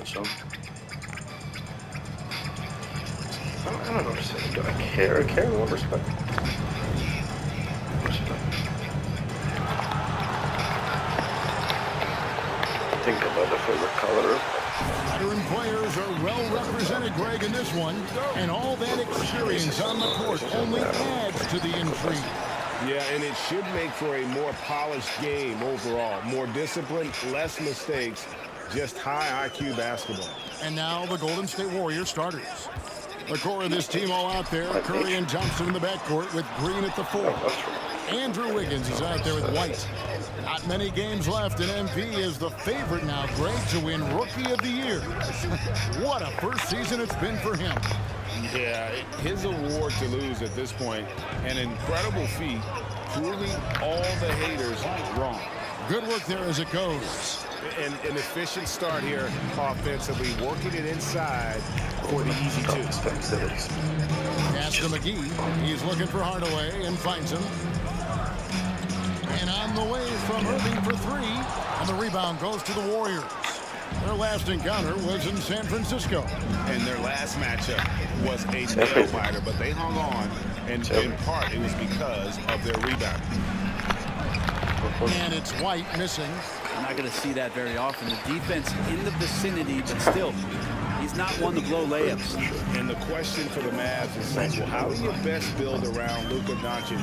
So, I don't understand. Do I care? I care in what respect? I think about the favorite color. Veteran players are well represented, Greg, in this one. And all that experience on the court only adds to the intrigue. Yeah, and it should make for a more polished game overall. More discipline, less mistakes, just high IQ basketball. And now the Golden State Warriors starters. The core of this team all out there. Curry and Thompson in the backcourt with Green at the 4. Andrew Wiggins is out there with White. Not many games left, and MP is the favorite now, Greg, to win Rookie of the Year. What a first season it's been for him. Yeah, his award to lose at this point, an incredible feat, proving all the haters wrong. Good work there as it goes. And an efficient start here offensively, working it inside for the easy two. Pass to McGee. He's looking for Hardaway and finds him. And on the way from Irving for 3. And the rebound goes to the Warriors. Their last encounter was in San Francisco. And their last matchup was a nail-biter, but they hung on. And in part, it was because of their rebound. And it's White missing. You're not going to see that very often. The defense in the vicinity, but still, he's not one to blow layups. And the question for the Mavs is simple. How do you best build around Luka Doncic?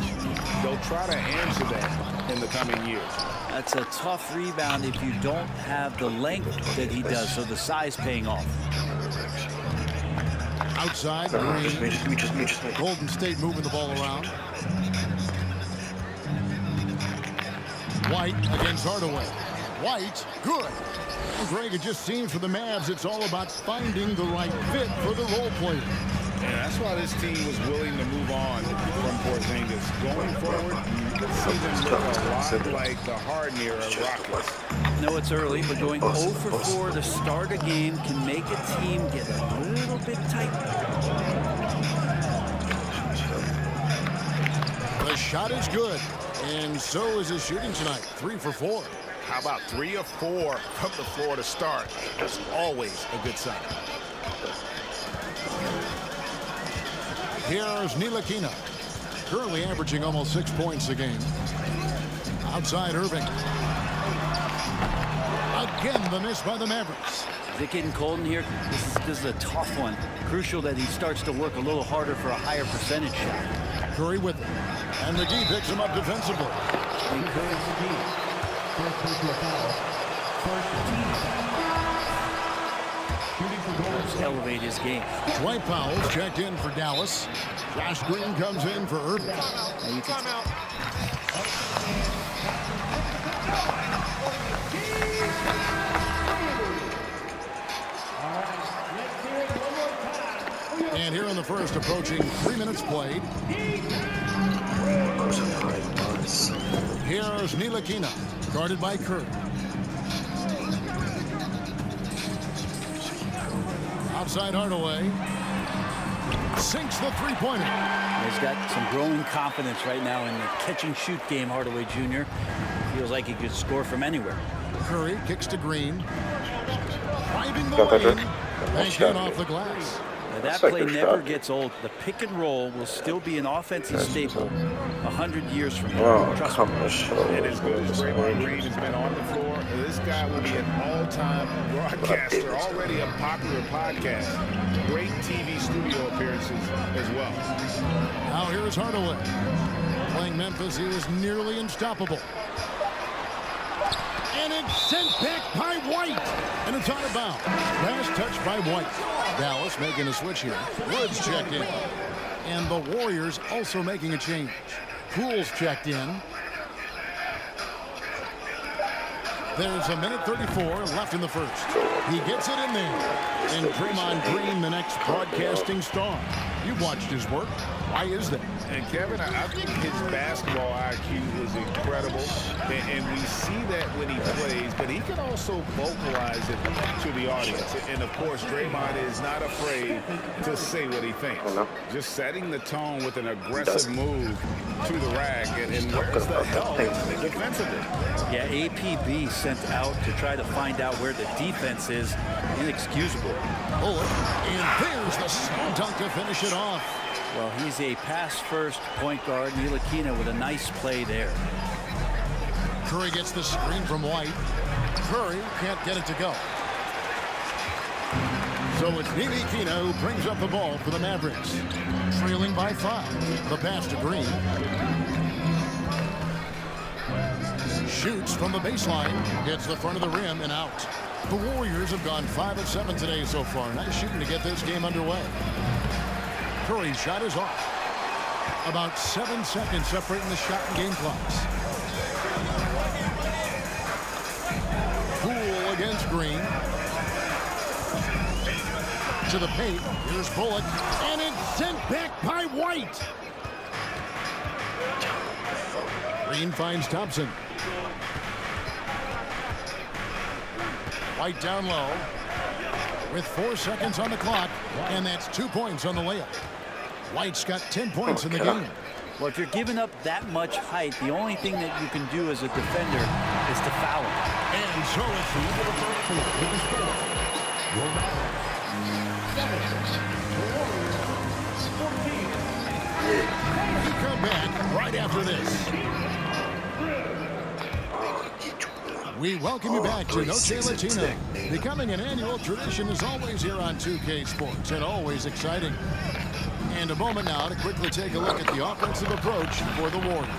They'll try to answer that in the coming years. That's a tough rebound if you don't have the length that he does, so the size paying off. Outside, Green. Golden State moving the ball around. White against Hardaway. White, good. And Greg, it just seems for the Mavs, it's all about finding the right fit for the role player. And that's why this team was willing to move on from Porzingis. Going forward, you can see them look a lot like the Harden era Rockets. No, it's early, but going 0 for 4 to start a game can make a team get a little bit tight. The shot is good, and so is his shooting tonight. 3 for 4. How about 3 or 4 from the floor to start? That's always a good sign. Here's Ntilikina, currently averaging almost 6 points a game. Outside Irving. Again, the miss by the Mavericks. Is it getting cold in here? This is a tough one. Crucial that he starts to work a little harder for a higher percentage shot. Curry with it. And McGee picks him up defensively. Let's elevate his game. Dwight Powell's checked in for Dallas. Josh Green comes in for Irving. And here in the first, approaching 3 minutes played. Here's Ntilikina, guarded by Curry. Outside Hardaway. Sinks the three-pointer. He's got some growing confidence right now in the catch-and-shoot game, Hardaway Jr. Feels like he could score from anywhere. Curry kicks to Green. Driving the lane. Bank in off the glass. Now, that play never gets old. The pick and roll will still be an offensive staple 100 years from now. Trust me. And as good as Draymond Green has been on the floor, this guy will be an all-time broadcaster, already a popular podcast. Great TV studio appearances as well. Now here is Hardaway. Playing Memphis, he was nearly unstoppable. And it's sent back by White. And it's out of bounds. Last touch by White. Dallas making a switch here. Woods checked in. And the Warriors also making a change. Poole's checked in. There's a minute 34 left in the first. He gets it in there. And Draymond Green, the next broadcasting star. You've watched his work. Why is that? And Kevin, I think his basketball IQ is incredible, and we see that when he plays, but he can also vocalize it to the audience. And of course, Draymond is not afraid to say what he thinks. Just setting the tone with an aggressive move to the rack, and where's the help defensively? Yeah, APB sent out to try to find out where the defense is. Inexcusable. Bullock, and there's the slam dunk to finish it off. Well, he's a pass-first point guard. Ntilikina with a nice play there. Curry gets the screen from White. Curry can't get it to go. So it's Ntilikina who brings up the ball for the Mavericks. Trailing by 5. The pass to Green. Shoots from the baseline. Hits the front of the rim and out. The Warriors have gone 5 of 7 today so far. Nice shooting to get this game underway. Curry's shot is off. About 7 seconds separating the shot and game clocks. Poole against Green. To the paint. Here's Bullock. And it's sent back by White. Green finds Thompson. White down low. With 4 seconds on the clock. And that's 2 points on the layup. White's got 10 points in the game. Well, if you're giving up that much height, the only thing that you can do as a defender is to foul him. And so it's the end of the first quarter. With the score, your Mavericks 7. We come back right after this. We welcome you back to Noche Latino. Becoming an annual tradition is always here on 2K Sports and always exciting. And a moment now to quickly take a look at the offensive approach for the Warriors.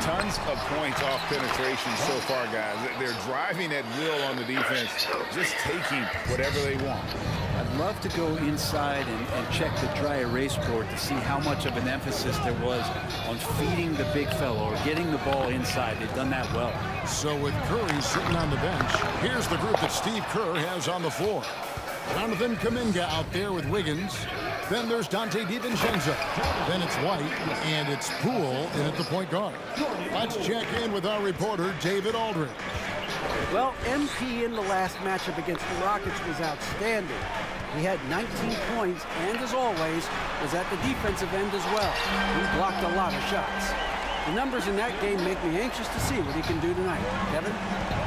Tons of points off penetration so far, guys. They're driving at will on the defense, just taking whatever they want. I'd love to go inside and check the dry erase board to see how much of an emphasis there was on feeding the big fellow or getting the ball inside. They've done that well. So with Curry sitting on the bench, here's the group that Steve Kerr has on the floor. Jonathan Kuminga out there with Wiggins. Then there's Dante DiVincenzo. Then it's White, and it's Poole in at the point guard. Let's check in with our reporter, David Aldridge. Well, MP in the last matchup against the Rockets was outstanding. He had 19 points, and as always, was at the defensive end as well. He blocked a lot of shots. The numbers in that game make me anxious to see what he can do tonight. Kevin?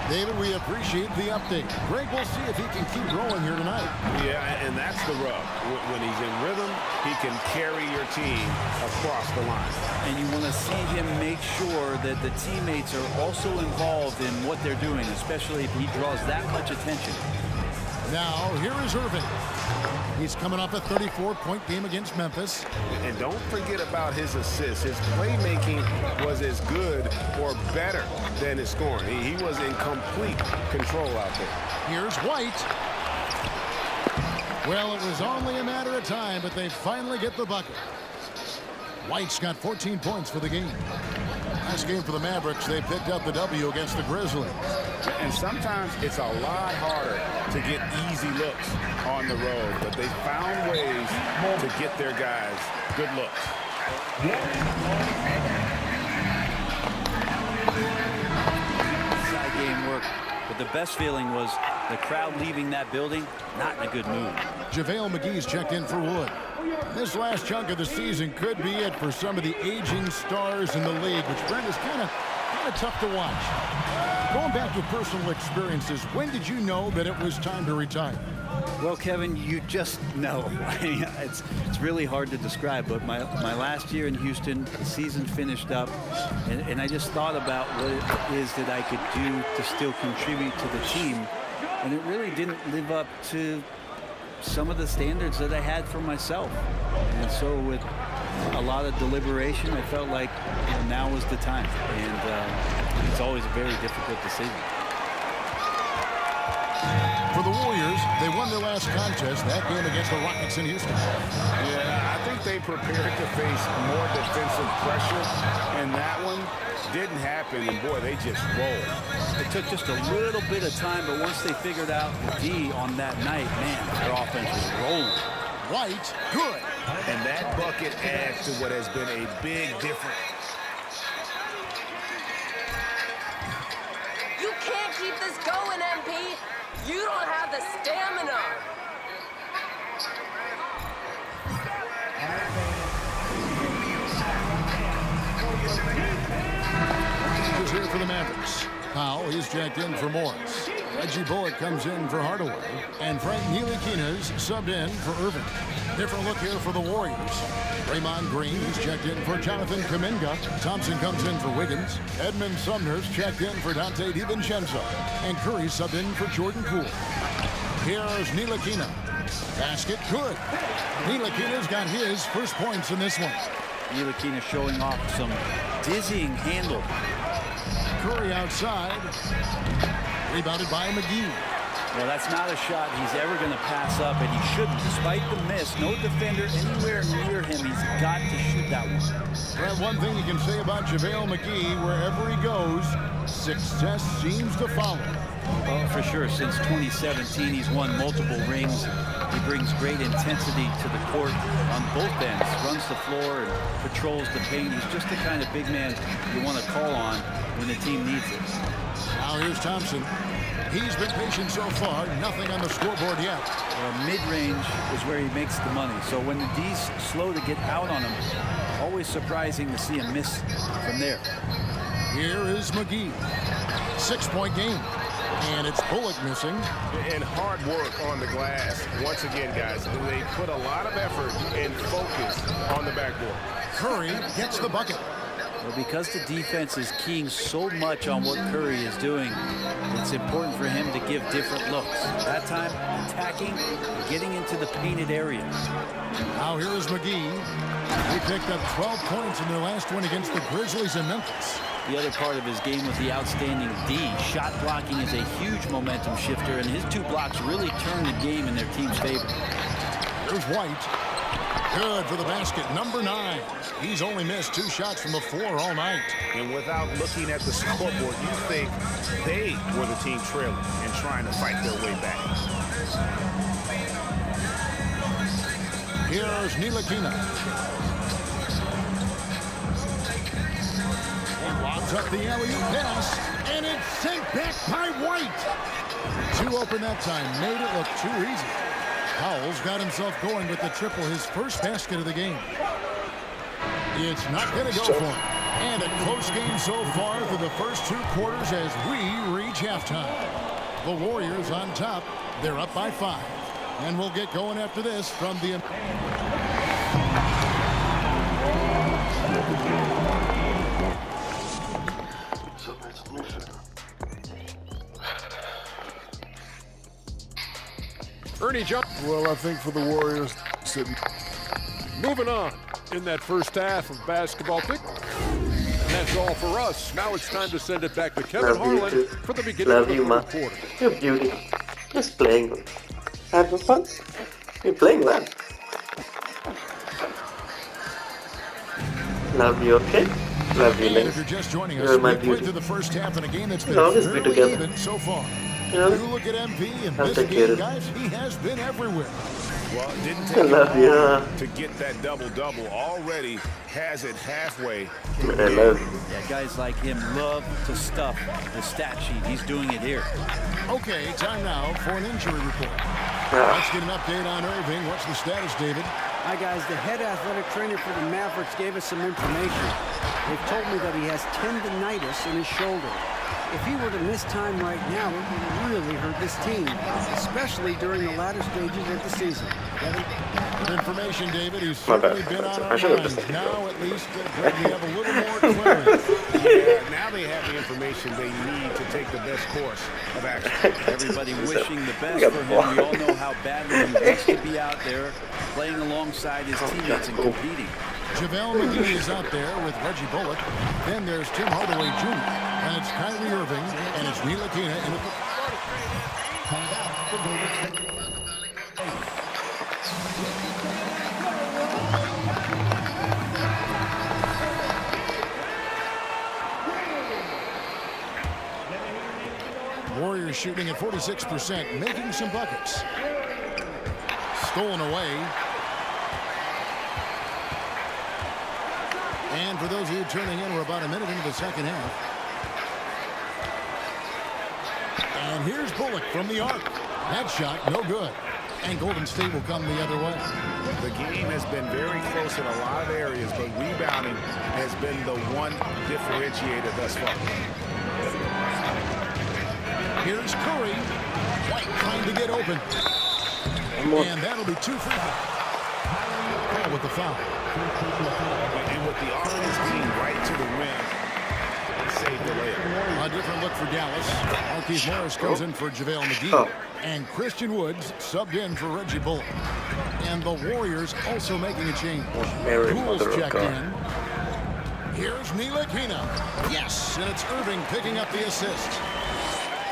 David, we appreciate the update. Greg, we'll see if he can keep rolling here tonight. Yeah, and that's the rub. When he's in rhythm, he can carry your team across the line. And you want to see him make sure that the teammates are also involved in what they're doing, especially if he draws that much attention. Now, here is Irving. He's coming off a 34-point game against Memphis. And don't forget about his assists. His playmaking was as good or better than his scoring. He was in complete control out there. Here's White. Well, it was only a matter of time, but they finally get the bucket. White's got 14 points for the game. Last game for the Mavericks, they picked up the W against the Grizzlies. And sometimes it's a lot harder to get easy looks on the road, but they found ways to get their guys good looks. Side game work. But the best feeling was the crowd leaving that building not in a good mood. JaVale McGee's checked in for Wood. This last chunk of the season could be it for some of the aging stars in the league, which, Brent, is kind of tough to watch. Going back to personal experiences, when did you know that it was time to retire? Well, Kevin, you just know. It's really hard to describe, but my last year in Houston, the season finished up, and I just thought about what it is that I could do to still contribute to the team, and it really didn't live up to some of the standards that I had for myself. And so with a lot of deliberation, I felt like now was the time, and it's always a very difficult decision. For the Warriors, they won their last contest, that game against the Rockets in Houston. Yeah, I think they prepared to face more defensive pressure, and that one didn't happen, and boy, they just rolled. It took just a little bit of time, but once they figured out the D on that night, man, their offense was rolling. White, good. And that bucket adds to what has been a big difference. You can't keep this going, MP. You don't have the stamina. Is here for the Mavericks. Powell he's checked in for Morris. Reggie Bullock comes in for Hardaway. And Frank Ntilikina's subbed in for Irving. Different look here for the Warriors. Draymond Green, he's checked in for Jonathan Kuminga. Thompson comes in for Wiggins. Edmund Sumner's checked in for Dante DiVincenzo. And Curry subbed in for Jordan Poole. Here's Ntilikina. Basket good. Ntilikina's got his first points in this one. Ntilikina showing off some dizzying handle. Curry outside. Rebounded by McGee. Well, that's not a shot he's ever going to pass up, and he shouldn't. Despite the miss, no defender anywhere near him. He's got to shoot that one. Well, one thing you can say about JaVale McGee, wherever he goes, success seems to follow. Well, for sure, since 2017, he's won multiple rings. He brings great intensity to the court on both ends, runs the floor and patrols the paint. He's just the kind of big man you want to call on when the team needs it. Now here's Thompson. He's been patient so far, nothing on the scoreboard yet. Mid-range is where he makes the money. So when the D's slow to get out on him, always surprising to see him miss from there. Here is McGee. 6-point game. And it's Bullock missing. And hard work on the glass. Once again, guys, they put a lot of effort and focus on the backboard. Curry gets the bucket. Well, because the defense is keying so much on what Curry is doing, it's important for him to give different looks. That time, attacking and getting into the painted area. Now here is McGee. He picked up 12 points in their last one against the Grizzlies in Memphis. The other part of his game was the outstanding D. Shot blocking is a huge momentum shifter, and his 2 blocks really turned the game in their team's favor. Here's White. Good for the basket. Number 9. He's only missed 2 shots from the floor all night. And without looking at the scoreboard, you think they were the team trailing and trying to fight their way back. Here's Ntilikina. He lobs up the alley-oop pass, and it's sent back by White. 2 open that time, made it look too easy. Powell's got himself going with the triple, his first basket of the game. It's not going to go for him. And a close game so far through the first 2 quarters as we reach halftime. The Warriors on top. They're up by 5. And we'll get going after this from the... Ernie Johnson. Well, I think for the Warriors, Moving on in that first half of basketball. And that's all for us. Now it's time to send it back to Kevin Harlan for the beginning of the third quarter. You're beautiful. Just playing good. Having fun. You're playing well. Love you, okay? Love you, And if you're just joining us, You're my we played beauty. through the first half in a game that's been We'll always be fairly together. even so far. You know? You look at MP in I'll this take care game, of it. guys, he has been everywhere. Well, it didn't I take him love you, long huh? to get that double-double. Already has it halfway. I love you. Yeah, guys like him love to stuff the stat sheet. He's doing it here. Okay, time now for an injury report. Let's get an update on Irving. What's the status, David? Hi, guys. The head athletic trainer for the Mavericks gave us some information. They've told me that he has tendinitis in his shoulder. If he were to miss time right now, it would really hurt this team, especially during the latter stages of the season. Kevin? Good information, David. He's My bad. certainly been on I our should have minds. just- Now, at least, we have a little more clarity. Yeah, now they have the information they need to take the best course of action. Everybody wishing the best got for him. We all know how badly he wants to be out there playing alongside his teammates and competing. JaVale McGee is out there with Reggie Bullock. Then there's Tim Hardaway Jr. And it's Kyrie Irving. And it's Ntilikina in the... Warriors shooting at 46%, making some buckets. Stolen away. And for those of you turning in, we're about a minute into the second half. And here's Bullock from the arc. That shot, no good. And Golden State will come the other way. The game has been very close in a lot of areas, but rebounding has been the one differentiator thus far. Here's Curry. White trying to get open. And that'll be 2 free throws. Call with the foul. And with the offense being right to the rim, save the layup. A different look for Dallas. Marquise Morris goes in for JaVale McGee. And Christian Woods subbed in for Reggie Bullock. And the Warriors also making a change. Poole's checked in. Here's Ntilikina. Yes, and it's Irving picking up the assist.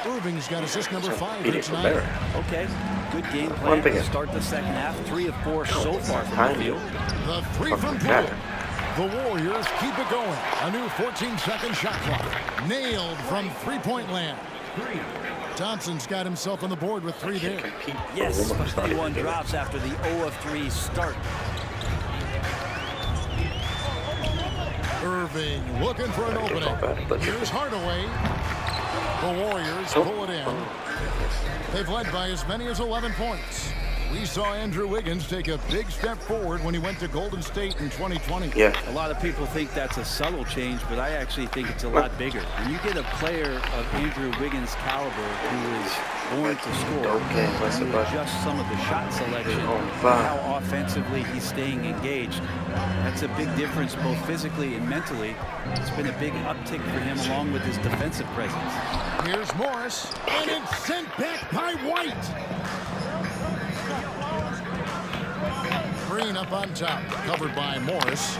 Irving's got assist number 5 here tonight. Okay, good game plan to start the second half. 3 of 4 so far from the field. The 3 from Poole. The Warriors keep it going. A new 14-second shot clock. Nailed from three-point land. Thompson's got himself on the board with 3 there. Yes, but 31 drops after the 0 of 3 start. Irving looking for an opening. Here's Hardaway. The Warriors pull it in. They've led by as many as 11 points. We saw Andrew Wiggins take a big step forward when he went to Golden State in 2020. Yeah. A lot of people think that's a subtle change, but I actually think it's a lot bigger. When you get a player of Andrew Wiggins' caliber who is born to score, and you adjust some of the shot selection, how offensively he's staying engaged, that's a big difference both physically and mentally. It's been a big uptick for him along with his defensive presence. Here's Morris, and it's sent back by White. Green up on top, covered by Morris.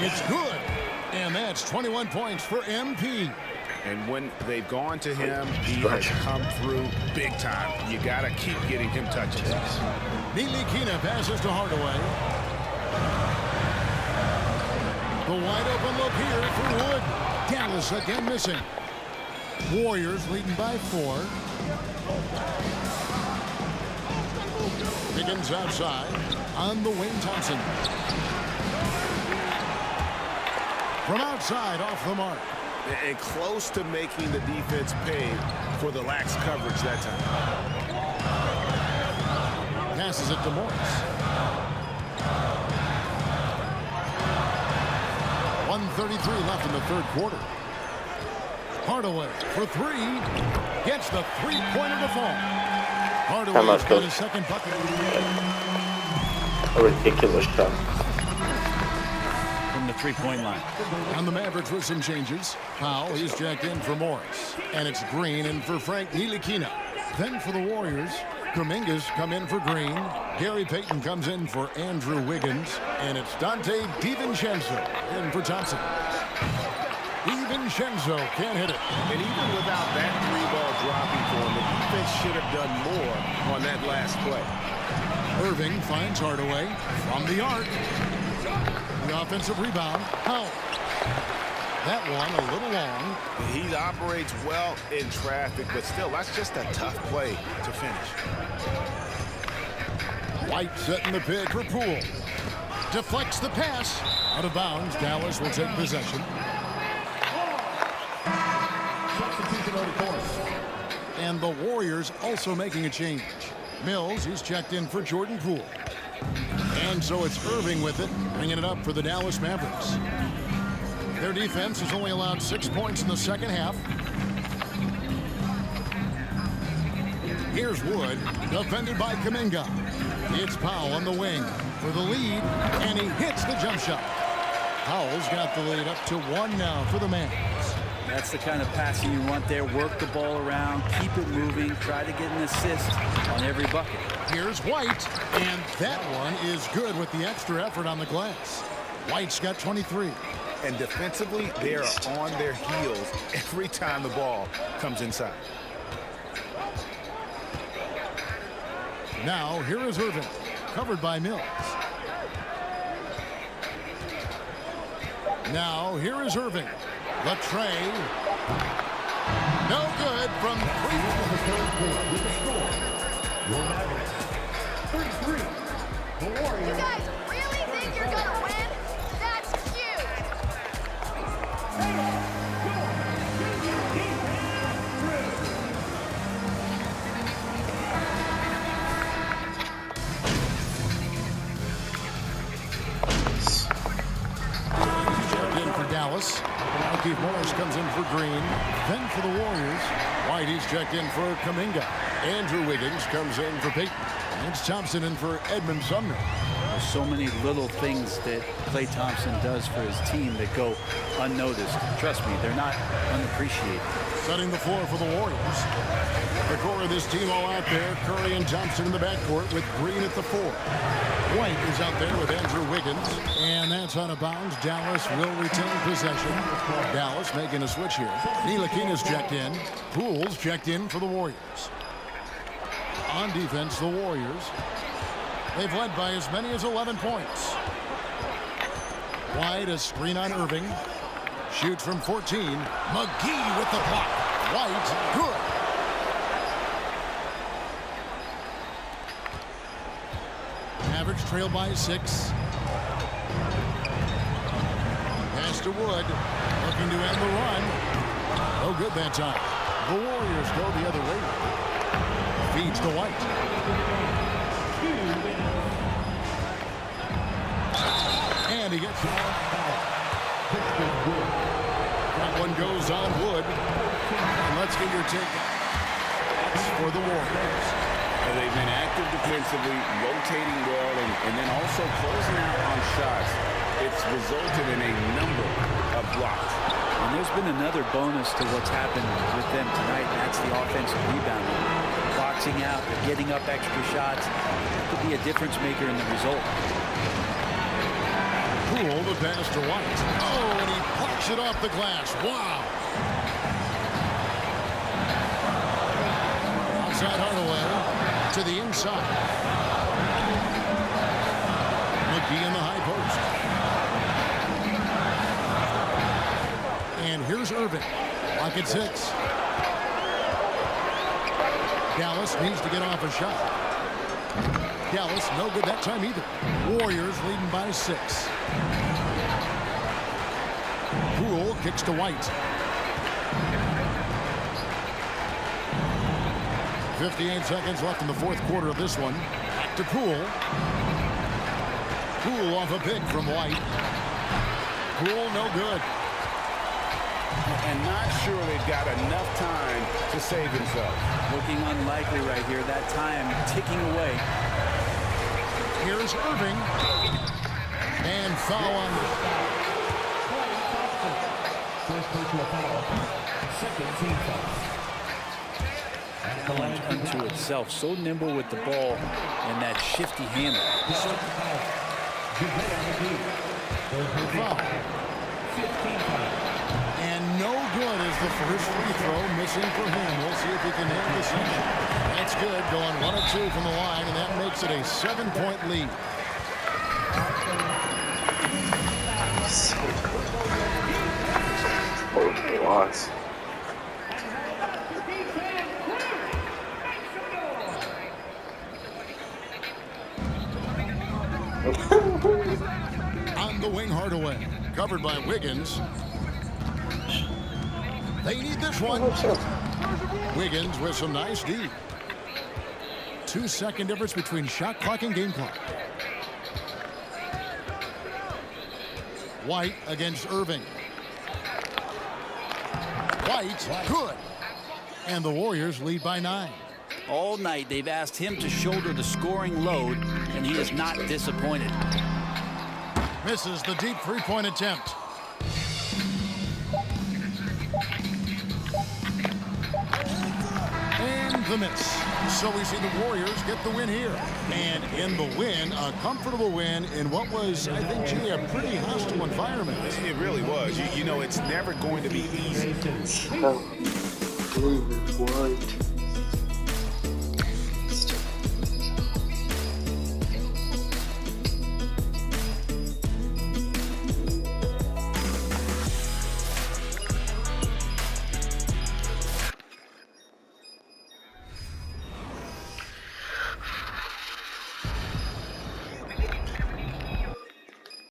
It's good, and that's 21 points for MP. And when they've gone to him, he has come through big time. You got to keep getting him touches. Ntilikina passes to Hardaway. The wide open look here for Wood. Dallas again missing. Warriors leading by 4. Higgins outside on the wing. Thompson from outside off the mark. And close to making the defense pay for the lax coverage that time. Passes it to Morris. 1:33 left in the third quarter. Hardaway for 3. Gets the three-pointer to fall. Hardaway's got his second bucket. A ridiculous shot. From the three-point line. On the Mavericks with some changes. Powell, he's jacked in for Morris. And it's Green in for Frank Ntilikina. Then for the Warriors, Kuminga's come in for Green. Gary Payton comes in for Andrew Wiggins. And it's Dante DiVincenzo in for Thompson. DiVincenzo can't hit it. And even without that 3-ball dropping for him, the defense should have done more on that last play. Irving finds Hardaway from the arc. The offensive rebound. Powell. That one a little long. He operates well in traffic, but still, that's just a tough play to finish. White setting the pick for Poole. Deflects the pass. Out of bounds. Dallas will take possession. And the Warriors also making a change. Mills, he's checked in for Jordan Poole. And so it's Irving with it, bringing it up for the Dallas Mavericks. Their defense has only allowed 6 points in the second half. Here's Wood, defended by Kuminga. It's Powell on the wing for the lead, and he hits the jump shot. Powell's got the lead up to 1 now for the Mavs. That's the kind of passing you want there. Work the ball around, keep it moving, try to get an assist on every bucket. Here's White, and that one is good with the extra effort on the glass. White's got 23. And defensively, they are on their heels every time the ball comes inside. Now, here is Irving, covered by Mills. Now, here is Irving. The tray. No good from 33. You guys really think you're going to win? That's cute. in for Dallas. Keith Morris comes in for Green. Then for the Warriors, White, he's checked in for Kuminga. Andrew Wiggins comes in for Peyton. It's Thompson in for Edmund Sumner. There's so many little things that Klay Thompson does for his team that go unnoticed. Trust me, they're not unappreciated. Setting the floor for the Warriors. The core of this team all out there. Curry and Thompson in the backcourt with Green at the 4. White is out there with Andrew Wiggins. And that's out of bounds. Dallas will retain possession. Dallas making a switch here. Ntilikina's checked in. Poole's checked in for the Warriors. On defense, the Warriors. They've led by as many as 11 points. White, a screen on Irving. Shoots from 14. McGee with the block. White, good. Mavericks trail by 6. Pass to Wood. Looking to end the run. No good that time. The Warriors go the other way. Feeds to White. And he gets it. That one goes on Wood. And let's get your take. That's for the Warriors. And they've been active defensively, rotating well, and then also closing out on shots. It's resulted in a number of blocks. And there's been another bonus to what's happened with them tonight, and that's the offensive rebounding. Boxing out, getting up extra shots. It could be a difference maker in the result. Poole, the pass to White. Oh, and he plucks it off the glass. Wow. Outside Hardaway to the inside. McGee in the high post. And here's Irving. Lock at 6. Dallas needs to get off a shot. Dallas no good that time either. Warriors leading by 6. Poole kicks to White. 58 seconds left in the fourth quarter of this one. Back to Poole. Poole off a pick from White. Poole no good. And not sure they've got enough time to save himself. Looking unlikely right here. That time ticking away. Here's Irving. And foul on the second team foul. Unto itself. So nimble with the ball and that shifty handle. And no good is the first free throw missing for him. We'll see if he can hit the second. That's good. Going 1 of 2 from the line, and that makes it a 7-point lead. Loss. On the wing, Hardaway. Covered by Wiggins. They need this one. Wiggins with some nice D. 2-second difference between shot clock and game clock. White against Irving. White, good. And the Warriors lead by 9. All night they've asked him to shoulder the scoring load, and he is not disappointed. Misses the deep three-point attempt. And the miss. So we see the Warriors get the win here. And in the win, a comfortable win in what was, I think, gee, a pretty hostile environment. It really was. You know, it's never going to be easy. White.